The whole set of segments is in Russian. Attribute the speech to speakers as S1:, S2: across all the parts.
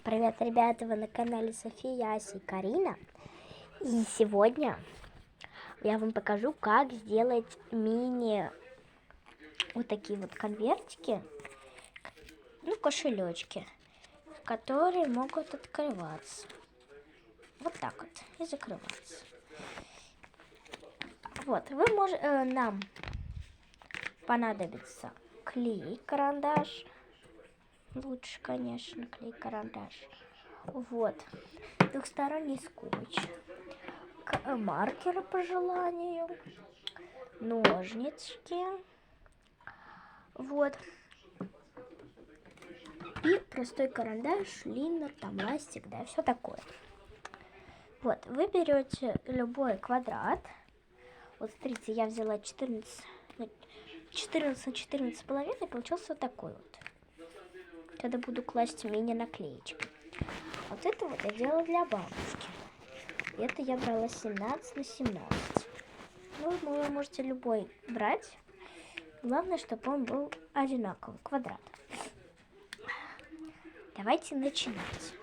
S1: Привет, ребята! Вы на канале София, Ася и Карина. И сегодня я вам покажу, как сделать мини вот такие вот конвертики, кошелечки, которые могут открываться. Вот так вот и закрываться. Вот, нам понадобится клей, карандаш. Лучше, конечно, клей-карандаш. Вот, двухсторонний скотч, маркеры по желанию, ножнички, вот, и простой карандаш, линер, там ластик, да, все такое. Вот, вы берете любой квадрат. Вот смотрите, я взяла 14 на 14,5, получился вот такой вот. Когда буду класть мини-наклеечки. Вот это вот я делала для бабушки. Это я брала 17 на 17. Ну, вы можете любой брать. Главное, чтобы он был одинаковый, квадрат. Давайте начинать.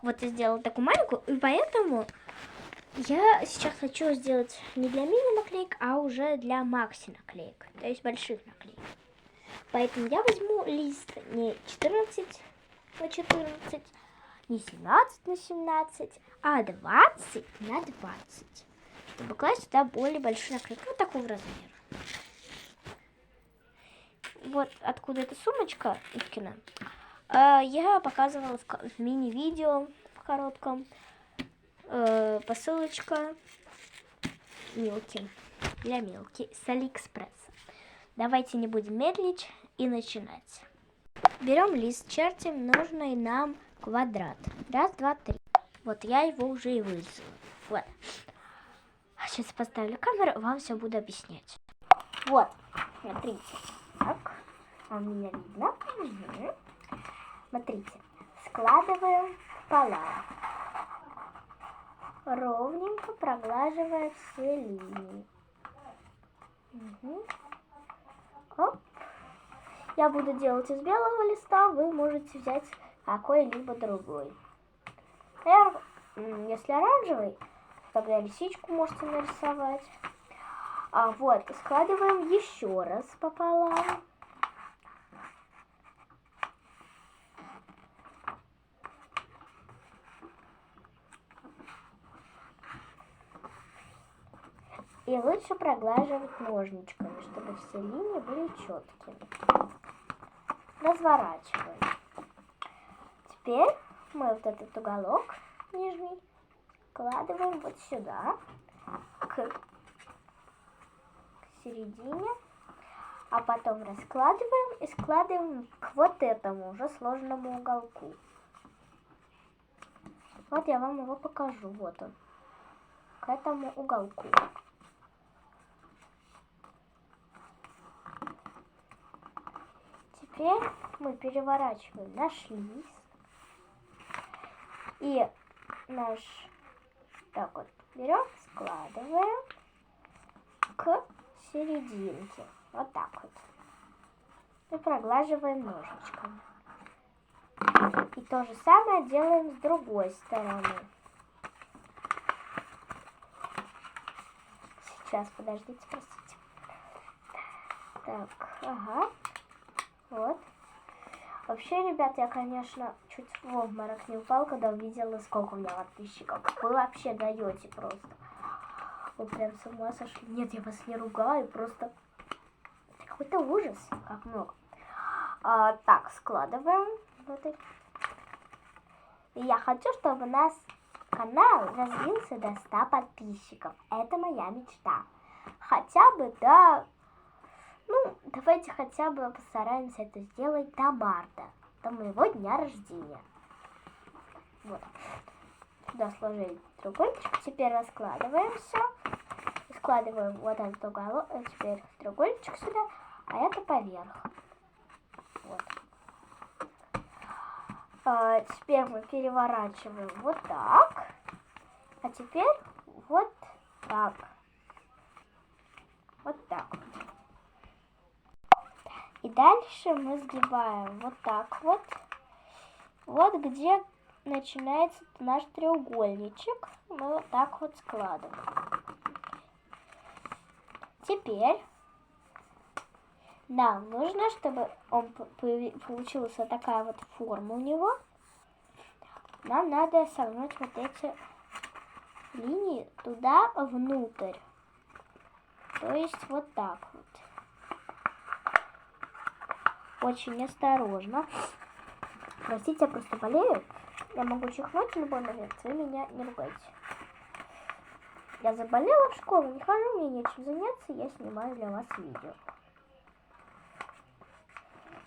S1: Вот я сделала такую маленькую, и поэтому я сейчас хочу сделать не для мини-наклеек, а уже для макси-наклеек, то есть больших наклеек. Поэтому я возьму лист не 14 на 14, не 17 на 17, а 20 на 20, чтобы класть сюда более большую наклейку, вот такого размера. Вот откуда эта сумочка Ивкина. Я показывала в мини-видео в коротком. Посылочка Милки, для Милки с Алиэкспресса. Давайте не будем медлить и начинать. Берем лист, чертим нужный нам квадрат. Раз, два, три. Вот я его уже и вырезала. Вот. Сейчас поставлю камеру, вам все буду объяснять. Вот, смотрите. Так, у меня видно. Угу. Смотрите, складываем пополам. Ровненько проглаживая все линии. Угу. Оп. Я буду делать из белого листа, вы можете взять какой-либо другой. Если оранжевый, тогда лисичку можете нарисовать. Вот, складываем еще раз пополам. И лучше проглаживать ножничками, чтобы все линии были четкими. Разворачиваем. Теперь мы вот этот уголок нижний складываем вот сюда, к середине, а потом раскладываем и складываем к вот этому уже сложному уголку. Вот я вам его покажу. Вот он, к этому уголку. Теперь мы переворачиваем наш лист и наш так вот берем, складываем к серединке, вот так вот, и проглаживаем ножничками. И то же самое делаем с другой стороны. Сейчас, подождите, простите. Так, ага. Вот. Вообще, ребят, я, конечно, чуть в обморок не упал, когда увидела, сколько у меня подписчиков. Как вы вообще даете просто? Вы прям с ума сошли. Нет, я вас не ругаю, просто какой-то ужас, как много. Так, складываем. И я хочу, чтобы у нас канал развился до 100 подписчиков. Это моя мечта. Хотя бы до... давайте хотя бы постараемся это сделать до марта, до моего дня рождения. Вот. Сюда сложили треугольничек. Теперь раскладываем все. Складываем вот этот уголок. Теперь треугольничек сюда, а это поверх. Вот. Теперь мы переворачиваем вот так. А теперь вот так. Вот так. И дальше мы сгибаем вот так вот. Вот где начинается наш треугольничек. Мы вот так вот складываем. Теперь нам нужно, чтобы получилась вот такая вот форма у него. Нам надо согнуть вот эти линии туда внутрь. То есть вот так вот. Очень осторожно. Простите, я просто болею. Я могу чихнуть в любой момент. Вы меня не ругайте. Я заболела в школу, не хожу, мне нечем заняться. Я снимаю для вас видео.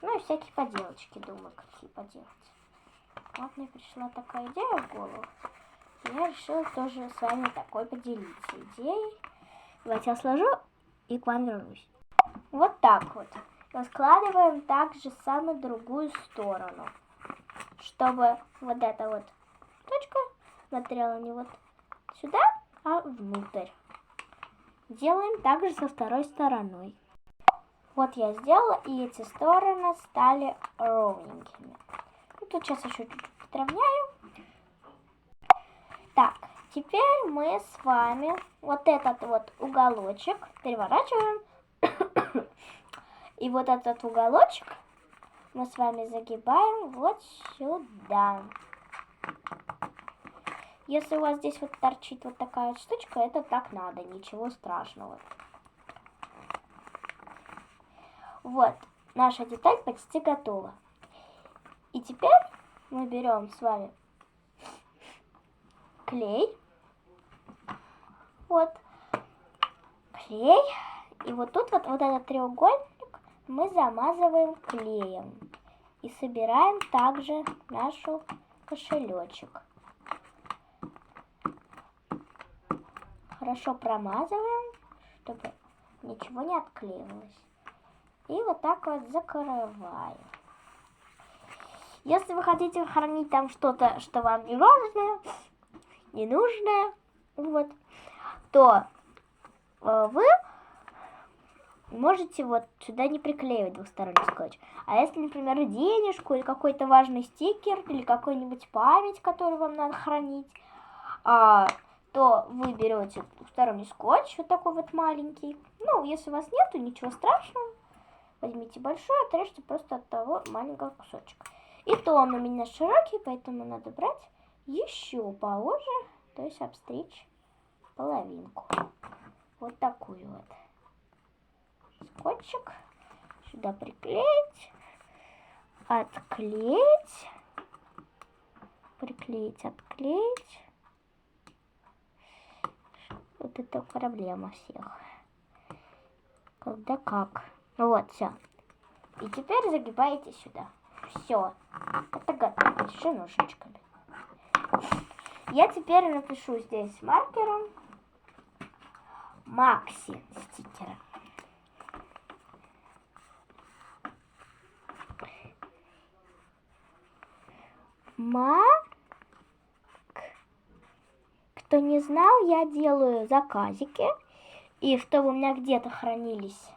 S1: Ну и всякие поделочки, думаю, какие поделать. Вот мне пришла такая идея в голову. Я решила тоже с вами такой поделиться идеей. Давайте я сложу и к вам вернусь. Вот так вот. Раскладываем так же самое другую сторону. Чтобы вот эта вот точка смотрела не вот сюда, а внутрь. Делаем также со второй стороной. Вот я сделала, и эти стороны стали ровненькими. Тут сейчас еще чуть-чуть подровняю. Так, теперь мы с вами вот этот вот уголочек переворачиваем. И вот этот уголочек мы с вами загибаем вот сюда. Если у вас здесь вот торчит вот такая вот штучка, это так надо, ничего страшного. Вот, наша деталь почти готова. И теперь мы берем с вами клей. Вот, клей. И вот тут вот этот треугольник мы замазываем клеем. И собираем также наш кошелечек. Хорошо промазываем, чтобы ничего не отклеивалось. И вот так вот закрываем. Если вы хотите хранить там что-то, что вам не важно, не нужное, вот, то вы можете вот сюда не приклеивать двухсторонний скотч. А если, например, денежку или какой-то важный стикер, или какую-нибудь память, которую вам надо хранить, то вы берете двухсторонний скотч, вот такой вот маленький. Ну, если у вас нету, ничего страшного. Возьмите большой, отрежьте просто от того маленького кусочка. И то он у меня широкий, поэтому надо брать еще поуже, то есть обстричь половинку. Вот такую вот. Скотчик. Сюда приклеить. Отклеить. Приклеить, отклеить. Вот это проблема всех. Когда как. Вот, все. И теперь загибаете сюда. Все. Это готово. Еще ножничками. Я теперь напишу здесь маркером Макси стикера. Кто не знал, я делаю заказики. И чтобы у меня где-то хранились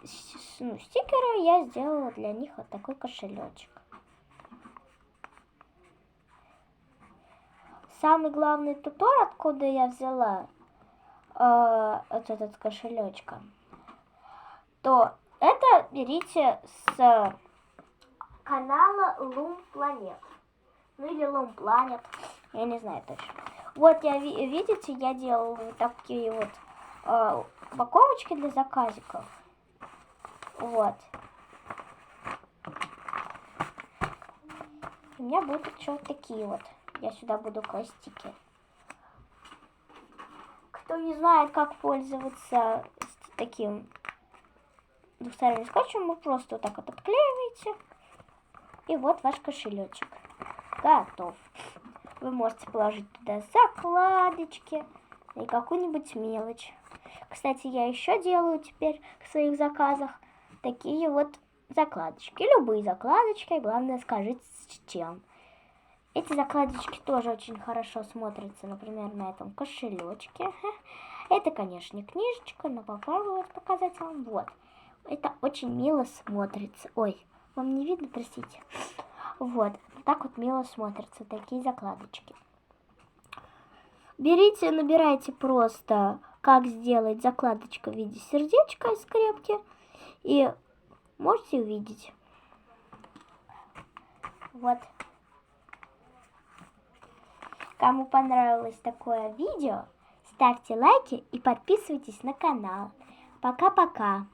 S1: стикеры, я сделала для них вот такой кошелечек. Самый главный тутор, откуда я взяла вот этот кошелечка, то это берите с канала Loom Planet. Ну или Loom Planet, я не знаю точно. Вот я, видите, я делала вот такие вот упаковочки для заказиков. Вот. У меня будут еще вот такие вот. Я сюда буду класть стикеры. Кто не знает, как пользоваться таким двухсторонним скотчем, вы просто вот так вот обклеиваете. И вот ваш кошелечек готов. Вы можете положить туда закладочки и какую-нибудь мелочь. Кстати, я еще делаю теперь в своих заказах такие вот закладочки. Любые закладочки, главное скажите с чем. Эти закладочки тоже очень хорошо смотрятся, например, на этом кошелечке. Это, конечно, не книжечка, но попробую показать вам. Вот. Это очень мило смотрится. Ой, вам не видно, простите. Вот. Так вот мило смотрятся такие закладочки. Берите, набирайте просто, как сделать закладочку в виде сердечка из скрепки. И можете увидеть. Вот. Кому понравилось такое видео, ставьте лайки и подписывайтесь на канал. Пока-пока.